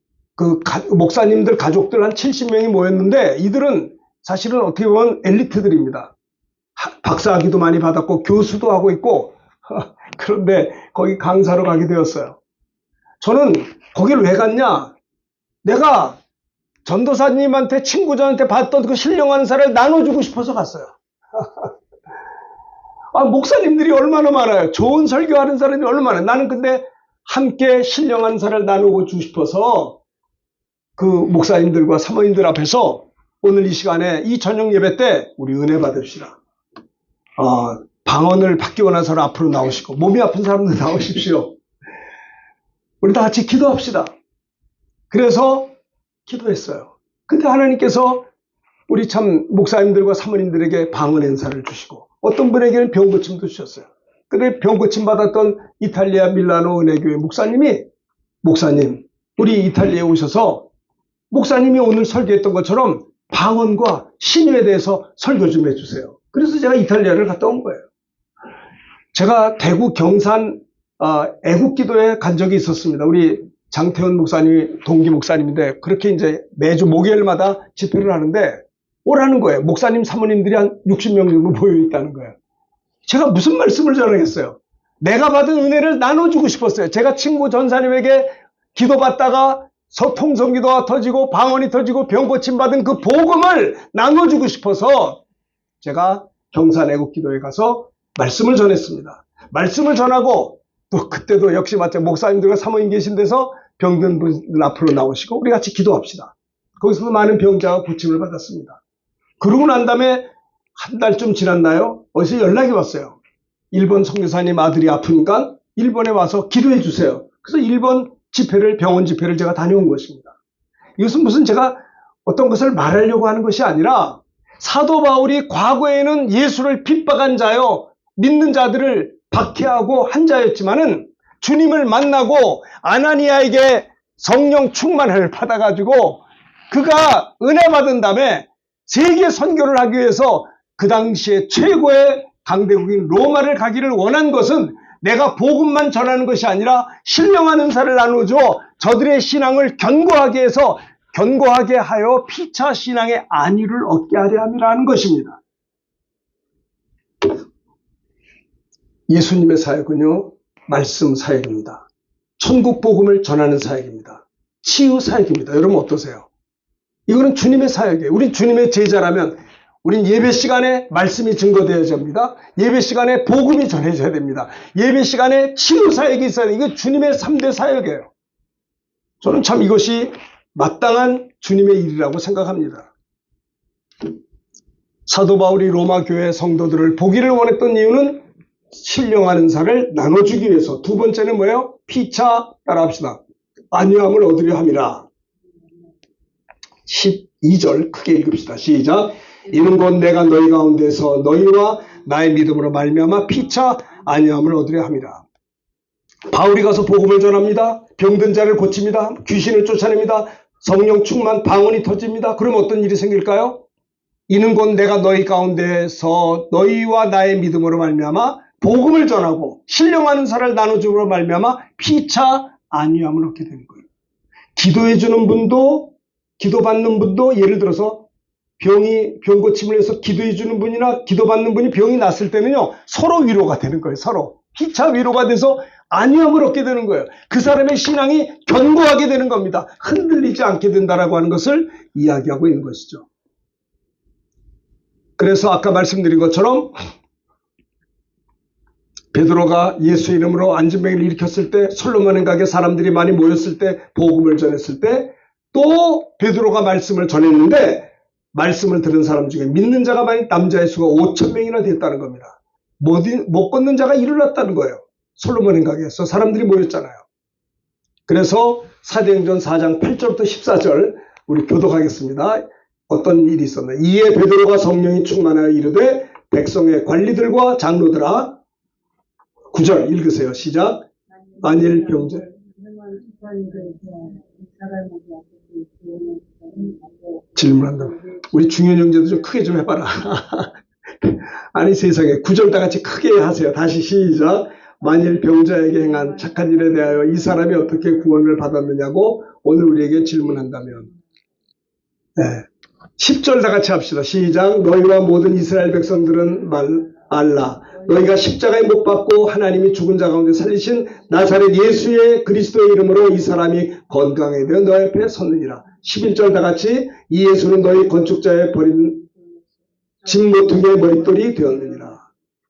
목사님들 가족들 한 70명이 모였는데 이들은 사실은 어떻게 보면 엘리트들입니다. 박사학위도 많이 받았고 교수도 하고 있고 그런데 거기 강사로 가게 되었어요. 저는 거길 왜 갔냐? 내가 전도사님한테 친구들한테 받던 그 신령한 은사를 나눠주고 싶어서 갔어요. 목사님들이 얼마나 많아요. 좋은 설교하는 사람이 얼마나 많아요. 나는 근데 함께 신령한 은사를 나누고 주고 싶어서 그 목사님들과 사모님들 앞에서 오늘 이 시간에 이 저녁 예배 때 우리 은혜 받읍시다. 방언을 받기 원하는 사람 앞으로 나오시고 몸이 아픈 사람들 나오십시오. 우리 다 같이 기도합시다. 그래서 기도했어요. 근데 하나님께서 우리 참 목사님들과 사모님들에게 방언 은사를 주시고 어떤 분에게는 병 고침도 주셨어요. 근데 병 고침 받았던 이탈리아 밀라노 은혜교회 목사님, 우리 이탈리아에 오셔서 목사님이 오늘 설교했던 것처럼 방언과 신유에 대해서 설교 좀 해주세요. 그래서 제가 이탈리아를 갔다 온 거예요. 제가 대구 경산 애국기도에 간 적이 있었습니다. 우리 장태훈 목사님이 동기 목사님인데 그렇게 이제 매주 목요일마다 집회를 하는데 오라는 거예요. 목사님 사모님들이 한 60명 정도 모여 있다는 거예요. 제가 무슨 말씀을 전하겠어요? 내가 받은 은혜를 나눠주고 싶었어요. 제가 친구 전사님에게 기도받다가 통성기도가 터지고 방언이 터지고 병 고침 받은 그 복음을 나눠주고 싶어서 제가 경산 애국기도에 가서 말씀을 전했습니다. 말씀을 전하고 또 그때도 역시 마찬가지 목사님들과 사모님 계신 데서 병든 분들 앞으로 나오시고 우리 같이 기도합시다. 거기서도 많은 병자가 고침을 받았습니다. 그러고 난 다음에 한 달쯤 지났나요? 어디서 연락이 왔어요. 일본 선교사님 아들이 아프니까 일본에 와서 기도해 주세요. 그래서 일본 병원 집회를 제가 다녀온 것입니다. 이것은 무슨 제가 어떤 것을 말하려고 하는 것이 아니라 사도 바울이 과거에는 예수를 핍박한 자요, 믿는 자들을 박해하고 한 자였지만은 주님을 만나고 아나니아에게 성령 충만을 받아가지고 그가 은혜 받은 다음에 세계 선교를 하기 위해서 그 당시에 최고의 강대국인 로마를 가기를 원한 것은 내가 복음만 전하는 것이 아니라 신령한 은사를 나누어줘 저들의 신앙을 견고하게 하여 피차 신앙의 안위를 얻게 하려 함이라는 것입니다. 예수님의 사역은요, 말씀 사역입니다. 천국 복음을 전하는 사역입니다. 치유 사역입니다. 여러분 어떠세요? 이거는 주님의 사역이에요. 우린 주님의 제자라면 우린 예배 시간에 말씀이 증거되어야 합니다. 예배 시간에 복음이 전해져야 됩니다. 예배 시간에 치유 사역이 있어야 돼요. 이게 주님의 3대 사역이에요. 저는 참 이것이 마땅한 주님의 일이라고 생각합니다. 사도 바울이 로마 교회 성도들을 보기를 원했던 이유는 신령한 은사를 나눠주기 위해서. 두 번째는 뭐예요? 피차, 따라합시다. 안위함을 얻으려 함이라. 12절 크게 읽읍시다. 시작. 이는 곧 내가 너희 가운데서 너희와 나의 믿음으로 말미암아 피차 안위함을 얻으려 함이라. 바울이 가서 복음을 전합니다. 병든 자를 고칩니다. 귀신을 쫓아냅니다. 성령 충만, 방언이 터집니다. 그럼 어떤 일이 생길까요? 이는 곧 내가 너희 가운데서 너희와 나의 믿음으로 말미암아 복음을 전하고 신령한 은사를 나눠줌으로 말미암아 피차 안위함을 얻게 되는 거예요. 기도해 주는 분도 기도받는 분도 예를 들어서 병 고침을 해서 기도해 주는 분이나 기도받는 분이 병이 났을 때는요, 서로 위로가 되는 거예요. 서로 피차 위로가 돼서 안위함을 얻게 되는 거예요. 그 사람의 신앙이 견고하게 되는 겁니다. 흔들리지 않게 된다라고 하는 것을 이야기하고 있는 것이죠. 그래서 아까 말씀드린 것처럼 베드로가 예수 이름으로 안진병을 일으켰을 때, 솔로몬의 가게 사람들이 많이 모였을 때, 복음을 전했을 때, 또 베드로가 말씀을 전했는데 말씀을 들은 사람 중에 믿는 자가 많이 남자의 수가 5,000명이나 됐다는 겁니다. 못 걷는 자가 일어났다는 거예요. 솔로몬의 가게에서 사람들이 모였잖아요. 그래서 사도행전 4장 8절부터 14절 우리 교독하겠습니다. 어떤 일이 있었나. 이에 베드로가 성령이 충만하여 이르되 백성의 관리들과 장로들아, 9절 읽으세요. 시작. 만일 병자 질문한다. 우리 중현 형제도 좀 크게 좀 해봐라. 아니 세상에 9절 다 같이 크게 하세요. 다시 시작. 만일 병자에게 행한 착한 일에 대하여 이 사람이 어떻게 구원을 받았느냐고 오늘 우리에게 질문한다면, 네. 10절 다 같이 합시다. 시작. 너희와 모든 이스라엘 백성들은 알라. 너희가 십자가에 못 박고 하나님이 죽은 자 가운데 살리신 나사렛 예수의 그리스도의 이름으로 이 사람이 건강하게 되어 너희 앞에 섰느니라. 11절 다 같이 이 예수는 너희 건축자의 버린 진모퉁이의 머릿돌이 되었느니라.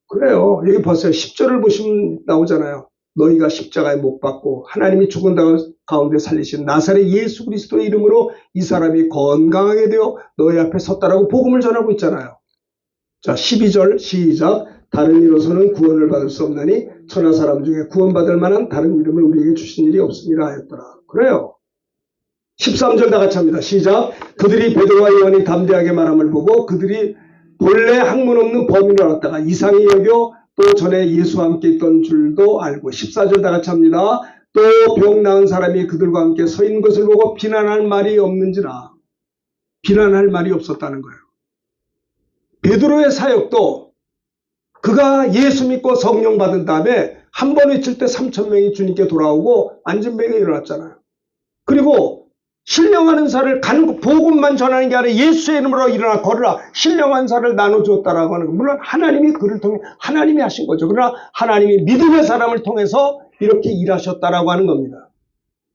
그래요. 여기 보세요. 10절을 보시면 나오잖아요. 너희가 십자가에 못 박고 하나님이 죽은 자 가운데 살리신 나사렛 예수 그리스도의 이름으로 이 사람이 건강하게 되어 너희 앞에 섰다라고 복음을 전하고 있잖아요. 자, 12절 시작. 다른 이로서는 구원을 받을 수 없나니 천하 사람 중에 구원받을 만한 다른 이름을 우리에게 주신 일이 없습니다 하였더라. 그래요. 13절 다 같이 합니다. 시작. 그들이 베드로와 요한이 담대하게 말함을 보고 그들이 본래 학문 없는 범인을 알았다가 이상히 여겨 또 전에 예수와 함께 있던 줄도 알고 14절 다 같이 합니다. 또 병 나은 사람이 그들과 함께 서 있는 것을 보고 비난할 말이 없는지라. 비난할 말이 없었다는 거예요. 베드로의 사역도 그가 예수 믿고 성령 받은 다음에 한 번 외칠 때 3,000명이 주님께 돌아오고 안전병이 일어났잖아요. 그리고 신령한 사를 가는 복음만 전하는 게 아니라 예수의 이름으로 일어나 걸으라 신령한 사를 나눠주었다라고 하는 거. 물론 하나님이 그를 통해 하나님이 하신 거죠. 그러나 하나님이 믿음의 사람을 통해서 이렇게 일하셨다라고 하는 겁니다.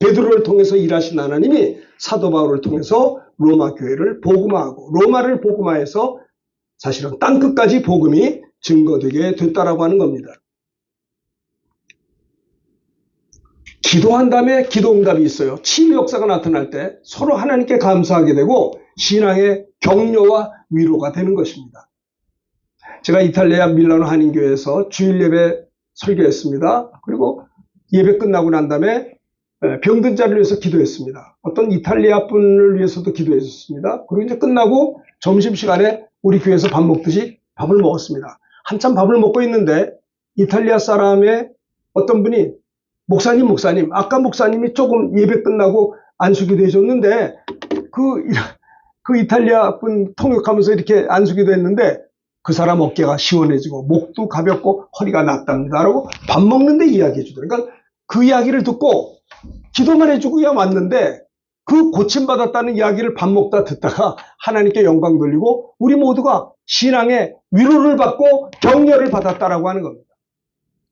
베드로를 통해서 일하신 하나님이 사도 바울을 통해서 로마 교회를 복음화하고 로마를 복음화해서 사실은 땅끝까지 복음이 증거되게 됐다라고 하는 겁니다. 기도한 다음에 기도응답이 있어요. 치유 역사가 나타날 때 서로 하나님께 감사하게 되고 신앙의 격려와 위로가 되는 것입니다. 제가 이탈리아 밀라노 한인교회에서 주일 예배 설교했습니다. 그리고 예배 끝나고 난 다음에 병든 자를 위해서 기도했습니다. 어떤 이탈리아 분을 위해서도 기도했습니다. 그리고 이제 끝나고 점심시간에 우리 교회에서 밥 먹듯이 밥을 먹었습니다. 한참 밥을 먹고 있는데 이탈리아 사람의 어떤 분이 목사님, 아까 목사님이 조금 예배 끝나고 안수기도 해줬는데, 그 이탈리아 분 통역하면서 이렇게 안수기도 했는데, 그 사람 어깨가 시원해지고, 목도 가볍고, 허리가 낫답니다. 라고 밥 먹는데 이야기해 주더라고요. 그러니까 그 이야기를 듣고, 기도만 해주고 그냥 왔는데, 그 고침받았다는 이야기를 밥 먹다 듣다가 하나님께 영광 돌리고, 우리 모두가 신앙의 위로를 받고 격려를 받았다라고 하는 겁니다.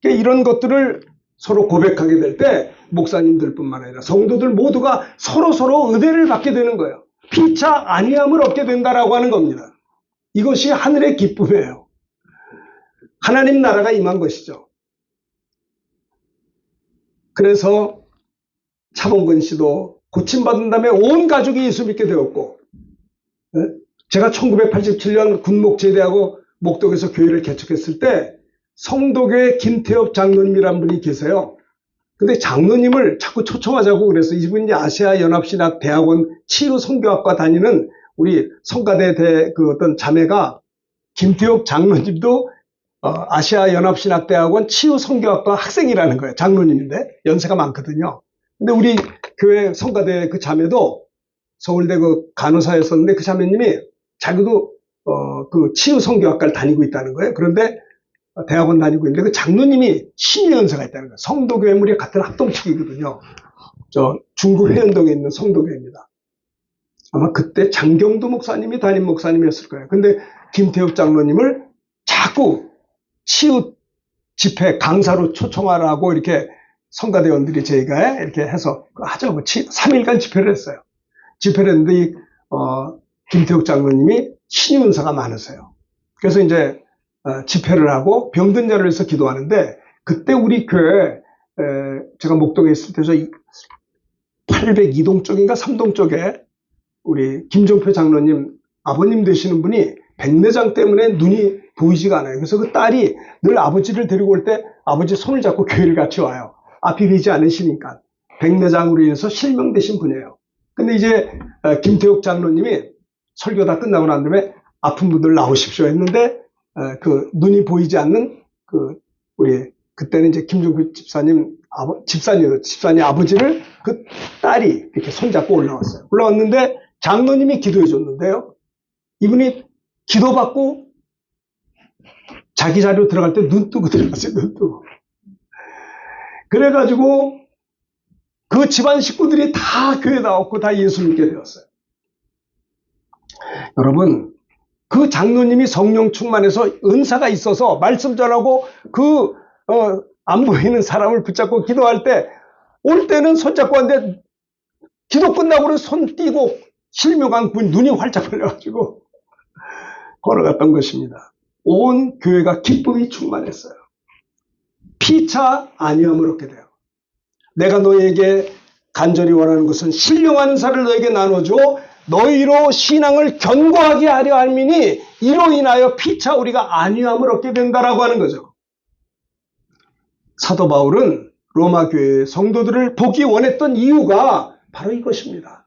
그러니까 이런 것들을 서로 고백하게 될 때 목사님들뿐만 아니라 성도들 모두가 서로 은혜를 받게 되는 거예요. 피차 안위함을 얻게 된다라고 하는 겁니다. 이것이 하늘의 기쁨이에요. 하나님 나라가 임한 것이죠. 그래서 차범근 씨도 고침받은 다음에 온 가족이 예수 믿게 되었고, 제가 1987년 군목 제대하고 목동에서 교회를 개척했을 때 성도교회 김태엽 장로님이란 분이 계세요. 근데 장로님을 자꾸 초청하자고 그래서 이분이 아시아 연합신학 대학원 치유 선교학과 다니는 우리 성가대 그 어떤 자매가 김태엽 장로님도 아시아 연합신학 대학원 치유 선교학과 학생이라는 거예요. 장로님인데 연세가 많거든요. 근데 우리 교회 성가대 그 자매도 서울대 그 간호사였었는데 그 자매님이 자기도 그 치유 선교학과를 다니고 있다는 거예요. 그런데 대학원 다니고 있는데 그 장로님이 신의 연세가 있다는 거예요. 성도교회물이 같은 합동측이거든요. 저 중구 해운동에 있는 성도교회입니다. 아마 그때 장경도 목사님이 담임 목사님이었을 거예요. 근데 김태엽 장로님을 자꾸 치유 집회 강사로 초청하라고 이렇게 성가대원들이 저희가 이렇게 해서 하자고 3일간 집회를 했어요. 집회를 했는데 김태엽 장로님이 신의 은사가 많으세요. 그래서 이제 집회를 하고 병든 자를 위해서 기도하는데 그때 우리 교회 제가 목동에 있을 때 저 802동 쪽인가 3동 쪽에 우리 김종표 장로님 아버님 되시는 분이 백내장 때문에 눈이 보이지가 않아요. 그래서 그 딸이 늘 아버지를 데리고 올 때 아버지 손을 잡고 교회를 같이 와요. 앞이 보이지 않으시니까. 백내장으로 인해서 실명되신 분이에요. 근데 이제 김태욱 장로님이 설교 다 끝나고 난 다음에 아픈 분들 나오십시오 했는데 그 눈이 보이지 않는 그 우리 그때는 이제 김종표 집사님 집사님 아버지를 그 딸이 이렇게 손잡고 올라왔어요. 올라왔는데 장로님이 기도해 줬는데요. 이분이 기도받고 자기 자리로 들어갈 때 눈 뜨고 들어갔어요. 눈 뜨고. 그래가지고 그 집안 식구들이 다 교회 나왔고 다 예수 믿게 되었어요. 여러분, 그 장로님이 성령 충만해서 은사가 있어서 말씀 전하고 안 보이는 사람을 붙잡고 기도할 때 올 때는 손잡고 왔는데 기도 끝나고는 손 띄고 실명한 분 눈이 활짝 열려가지고 걸어갔던 것입니다. 온 교회가 기쁨이 충만했어요. 피차 안위함을 얻게 돼요. 내가 너에게 간절히 원하는 것은 신령한 은사를 너에게 나눠줘 너희로 신앙을 견고하게 하려 함이니 이로 인하여 피차 우리가 안위함을 얻게 된다라고 하는 거죠. 사도 바울은 로마 교회 성도들을 보기 원했던 이유가 바로 이것입니다.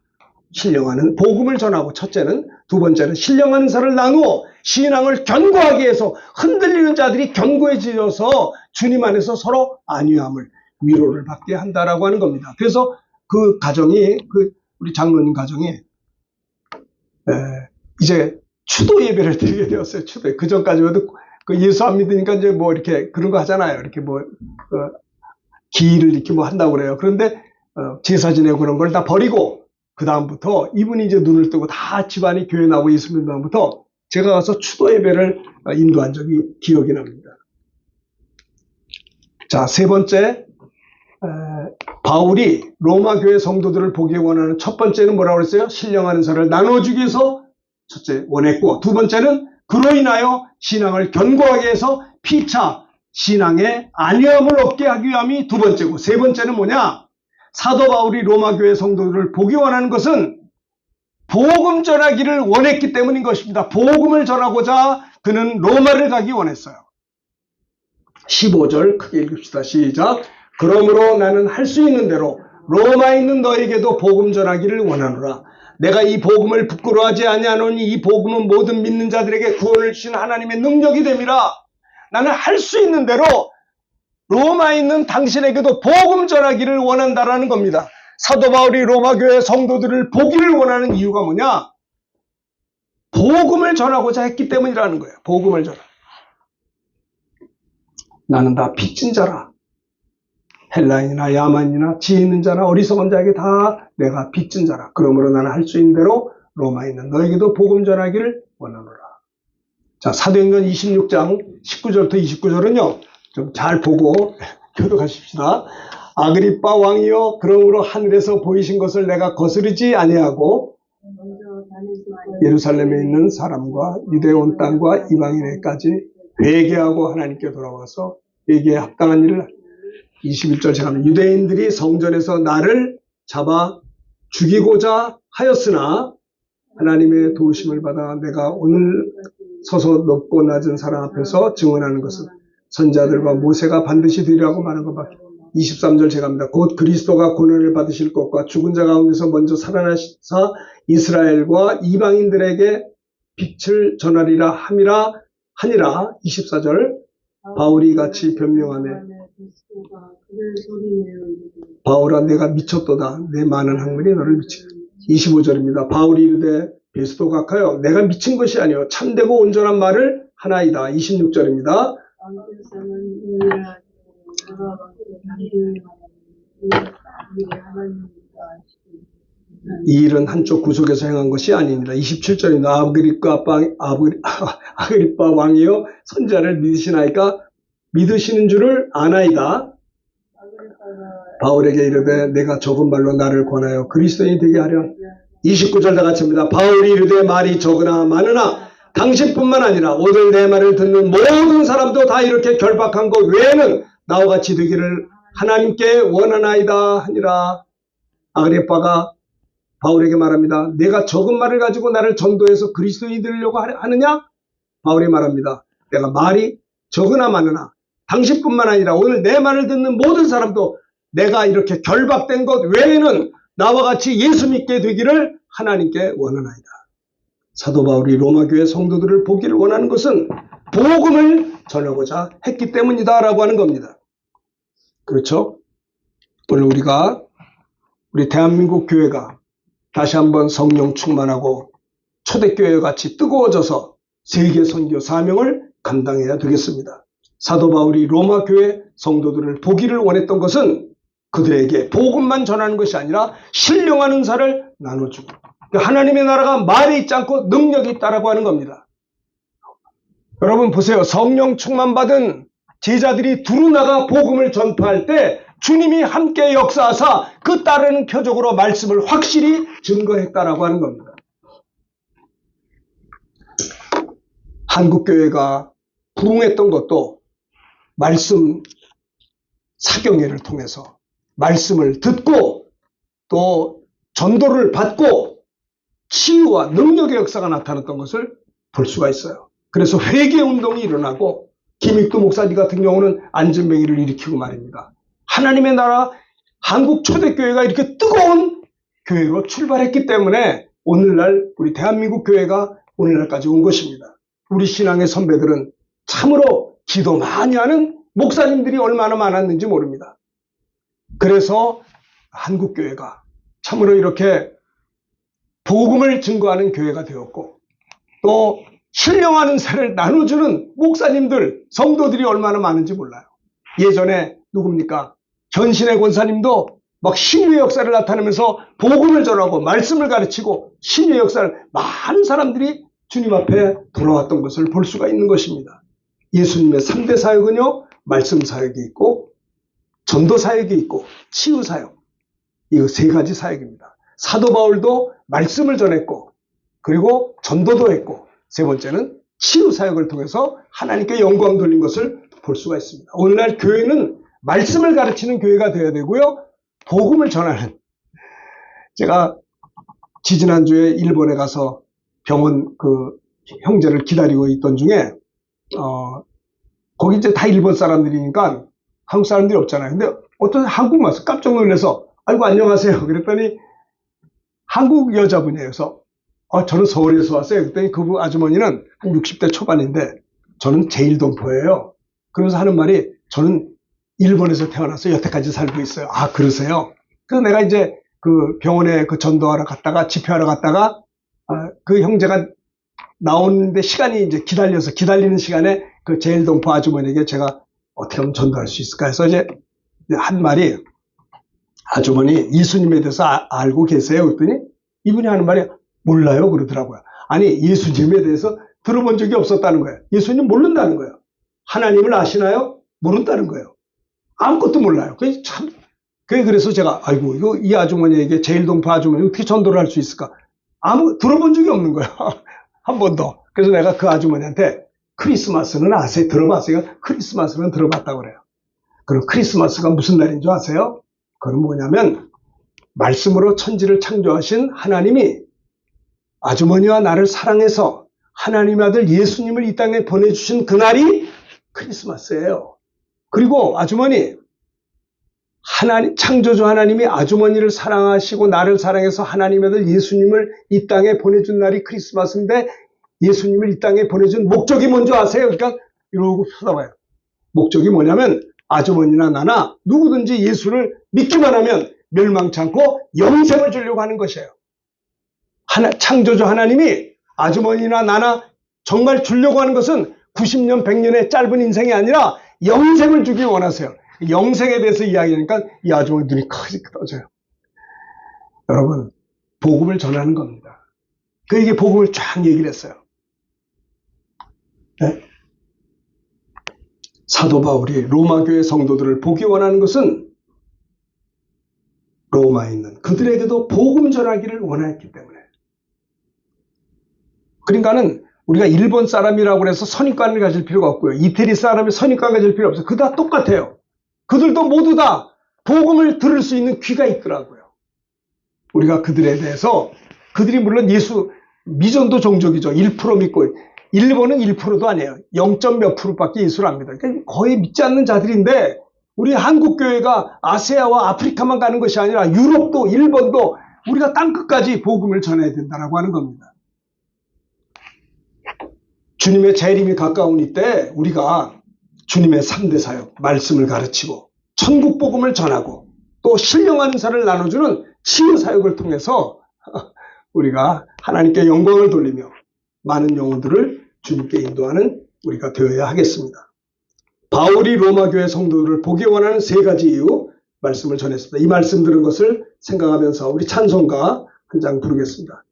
신령하는 복음을 전하고, 첫째는, 두 번째는 신령한 사를 나누어 신앙을 견고하게 해서 흔들리는 자들이 견고해지어서 주님 안에서 서로 안위함을, 위로를 받게 한다라고 하는 겁니다. 그래서 그 가정이, 우리 장로님 가정이 이제 추도 예배를 드리게 되었어요. 추도. 그 전까지도 그 예수 안 믿으니까 이제 뭐 이렇게 그런 거 하잖아요. 이렇게 뭐 기일을 이렇게 뭐 한다고 그래요. 그런데 제사 지내고 그런 걸 다 버리고 그 다음부터 이분이 이제 눈을 뜨고 다 집안이 교회 나오고 예수 믿는 다음부터 제가 가서 추도 예배를 인도한 적이 기억이 납니다. 자, 세 번째, 바울이 로마 교회 성도들을 보기 원하는 첫 번째는 뭐라고 그랬어요? 신령한 사를 나눠주기 위해서 첫째 원했고, 두 번째는 그로 인하여 신앙을 견고하게 해서 피차 신앙의 안위함을 얻게 하기 위함이 두 번째고, 세 번째는 뭐냐? 사도 바울이 로마 교회 성도들을 보기 원하는 것은 복음 전하기를 원했기 때문인 것입니다. 복음을 전하고자 그는 로마를 가기 원했어요. 15절 크게 읽읍시다. 시작. 그러므로 나는 할 수 있는 대로 로마에 있는 너에게도 복음 전하기를 원하노라. 내가 이 복음을 부끄러워하지 아니하노니 이 복음은 모든 믿는 자들에게 구원을 주신 하나님의 능력이 됨이라. 나는 할 수 있는 대로 로마에 있는 당신에게도 복음 전하기를 원한다라는 겁니다. 사도 바울이 로마 교회 성도들을 보기를 원하는 이유가 뭐냐? 복음을 전하고자 했기 때문이라는 거예요. 복음을 전하. 나는 다 빚진 자라. 헬라인이나 야만이나 지혜 있는 자나 어리석은 자에게 다 내가 빚진 자라. 그러므로 나는 할 수 있는 대로 로마에 있는 너에게도 복음 전하기를 원하노라. 자, 사도행전 26장 19절부터 29절은요. 좀 잘 보고 교독하십시다. 아그리빠 왕이여, 그러므로 하늘에서 보이신 것을 내가 거스르지 아니하고 예루살렘에 있는 사람과 유대 온 땅과 이방인에까지 회개하고 하나님께 돌아와서 회개에 합당한 일을 21절 제가 하면 유대인들이 성전에서 나를 잡아 죽이고자 하였으나 하나님의 도우심을 받아 내가 오늘 서서 높고 낮은 사람 앞에서 증언하는 것은 선자들과 모세가 반드시 되리라고 말한 것밖에. 23절 제가 합니다. 곧 그리스도가 고난을 받으실 것과 죽은 자 가운데서 먼저 살아나사 이스라엘과 이방인들에게 빛을 전하리라 함이라 하니라. 24절 바울이 같이 변명하며 바울아 내가 미쳤도다. 내 많은 학문이 너를 미치게. 25절입니다. 바울이 이르되 베스도 각하여 내가 미친 것이 아니요 참되고 온전한 말을 하나이다. 26절입니다. 이 일은 한쪽 구속에서 행한 것이 아닙니다. 27절입니다. 아그리빠 왕이여 선자를 믿으시나이까? 믿으시는 줄을 아나이다. 바울에게 이르되 내가 적은 말로 나를 권하여 그리스도인이 되게 하려. 29절 다 같이 합니다. 바울이 이르되 말이 적으나 많으나 당신뿐만 아니라 오늘 내 말을 듣는 모든 사람도 다 이렇게 결박한 것 외에는 나와 같이 되기를 하나님께 원하나이다 하니라. 아그리빠가 바울에게 말합니다. 내가 적은 말을 가지고 나를 전도해서 그리스도인이 되려고 하느냐? 바울이 말합니다. 내가 말이 적으나 많으나 당신뿐만 아니라 오늘 내 말을 듣는 모든 사람도 내가 이렇게 결박된 것 외에는 나와 같이 예수 믿게 되기를 하나님께 원하나이다. 사도 바울이 로마 교회 성도들을 보기를 원하는 것은 복음을 전하고자 했기 때문이다 라고 하는 겁니다. 그렇죠? 오늘 우리 대한민국 교회가 다시 한번 성령 충만하고 초대교회 같이 뜨거워져서 세계 선교 사명을 감당해야 되겠습니다. 사도 바울이 로마 교회 성도들을 보기를 원했던 것은 그들에게 복음만 전하는 것이 아니라 신령한 은사를 나눠주고 하나님의 나라가 말에 있지 않고 능력이 있다라고 하는 겁니다. 여러분 보세요. 성령 충만받은 제자들이 두루 나가 복음을 전파할 때 주님이 함께 역사하사 그 따르는 표적으로 말씀을 확실히 증거했다라고 하는 겁니다. 한국교회가 부흥했던 것도 말씀 사경회를 통해서 말씀을 듣고 또 전도를 받고 치유와 능력의 역사가 나타났던 것을 볼 수가 있어요. 그래서 회개운동이 일어나고 김익두 목사님 같은 경우는 안전뱅이를 일으키고 말입니다. 하나님의 나라 한국 초대교회가 이렇게 뜨거운 교회로 출발했기 때문에 오늘날 우리 대한민국 교회가 오늘날까지 온 것입니다. 우리 신앙의 선배들은 참으로 기도 많이 하는 목사님들이 얼마나 많았는지 모릅니다. 그래서 한국 교회가 참으로 이렇게 복음을 증거하는 교회가 되었고, 또 신령한 세를 나눠주는 목사님들, 성도들이 얼마나 많은지 몰라요. 예전에 누굽니까? 전신의 권사님도 막 신유의 역사를 나타내면서 복음을 전하고 말씀을 가르치고 신유의 역사를 많은 사람들이 주님 앞에 돌아왔던 것을 볼 수가 있는 것입니다. 예수님의 3대 사역은요, 말씀 사역이 있고 전도 사역이 있고 치유 사역, 이 세 가지 사역입니다. 사도 바울도 말씀을 전했고 그리고 전도도 했고, 세 번째는 치유 사역을 통해서 하나님께 영광 돌린 것을 볼 수가 있습니다. 오늘날 교회는 말씀을 가르치는 교회가 되어야 되고요, 복음을 전하는. 제가 지지난주에 일본에 가서 병원 그 형제를 기다리고 있던 중에 거기 이제 다 일본 사람들이니까 한국 사람들이 없잖아요. 근데 어떤 한국 와서 깜짝 놀라서 아이고 안녕하세요 그랬더니 한국 여자분이에요. 그래서 저는 서울에서 왔어요. 그랬더니 그 아주머니는 한 60대 초반인데 저는 제일동포예요. 그러면서 하는 말이, 저는 일본에서 태어나서 여태까지 살고 있어요. 아, 그러세요? 그래서 내가 이제 그 병원에 그 전도하러 갔다가 집회하러 갔다가 그 형제가 나오는데 시간이 이제 기다리는 시간에 그 제일동포 아주머니에게 제가 어떻게 하면 전도할 수 있을까 해서 이제 한 말이, 아주머니 예수님에 대해서 알고 계세요? 그랬더니 이분이 하는 말이 몰라요 그러더라고요. 아니, 예수님에 대해서 들어본 적이 없었다는 거예요. 예수님 모른다는 거예요. 하나님을 아시나요? 모른다는 거예요. 아무것도 몰라요. 그래서 제가 아이고 이거 이 아주머니에게, 제일동포 아주머니 어떻게 전도를 할 수 있을까? 들어본 적이 없는 거예요. 한 번도. 그래서 내가 그 아주머니한테 크리스마스는 아세요? 들어봤어요? 크리스마스는 들어봤다고 그래요. 그럼 크리스마스가 무슨 날인 줄 아세요? 그건 뭐냐면 말씀으로 천지를 창조하신 하나님이 아주머니와 나를 사랑해서 하나님의 아들 예수님을 이 땅에 보내주신 그날이 크리스마스예요. 그리고 아주머니, 창조주 하나님이 아주머니를 사랑하시고 나를 사랑해서 하나님의 아들 예수님을 이 땅에 보내준 날이 크리스마스인데, 예수님을 이 땅에 보내준 목적이 뭔지 아세요? 그러니까 이러고 쳐다봐요. 목적이 뭐냐면 아주머니나 나나 누구든지 예수를 믿기만 하면 멸망치 않고 영생을 주려고 하는 것이에요. 창조주 하나님이 아주머니나 나나 정말 주려고 하는 것은 90년, 100년의 짧은 인생이 아니라 영생을 주기 원하세요. 영생에 대해서 이야기하니까 이 아주머니 눈이 크게 떠져요. 여러분, 복음을 전하는 겁니다. 그에게 복음을 쫙 얘기를 했어요. 네? 사도 바울이 로마 교회 성도들을 보기 원하는 것은 로마에 있는 그들에게도 복음 전하기를 원했기 때문에. 그러니까는 우리가 일본 사람이라고 해서 선입관을 가질 필요가 없고요. 이태리 사람이 선입관 가질 필요 없어요. 그다 똑같아요. 그들도 모두 다 복음을 들을 수 있는 귀가 있더라고요. 우리가 그들에 대해서, 그들이 물론 예수 미전도 종족이죠. 1% 믿고, 일본은 1%도 아니에요. 0. 몇 %밖에 예수를 안 믿어요. 그러니까 거의 믿지 않는 자들인데, 우리 한국교회가 아시아와 아프리카만 가는 것이 아니라 유럽도 일본도 우리가 땅끝까지 복음을 전해야 된다고 하는 겁니다. 주님의 재림이 가까운 이때 우리가 주님의 3대 사역, 말씀을 가르치고 천국 복음을 전하고 또 신령한 은사를 나눠주는 치유 사역을 통해서 우리가 하나님께 영광을 돌리며 많은 영혼들을 주님께 인도하는 우리가 되어야 하겠습니다. 바울이 로마 교회 성도들을 보기 원하는 세 가지 이유 말씀을 전했습니다. 이 말씀 들은 것을 생각하면서 우리 찬송가 한 장 부르겠습니다.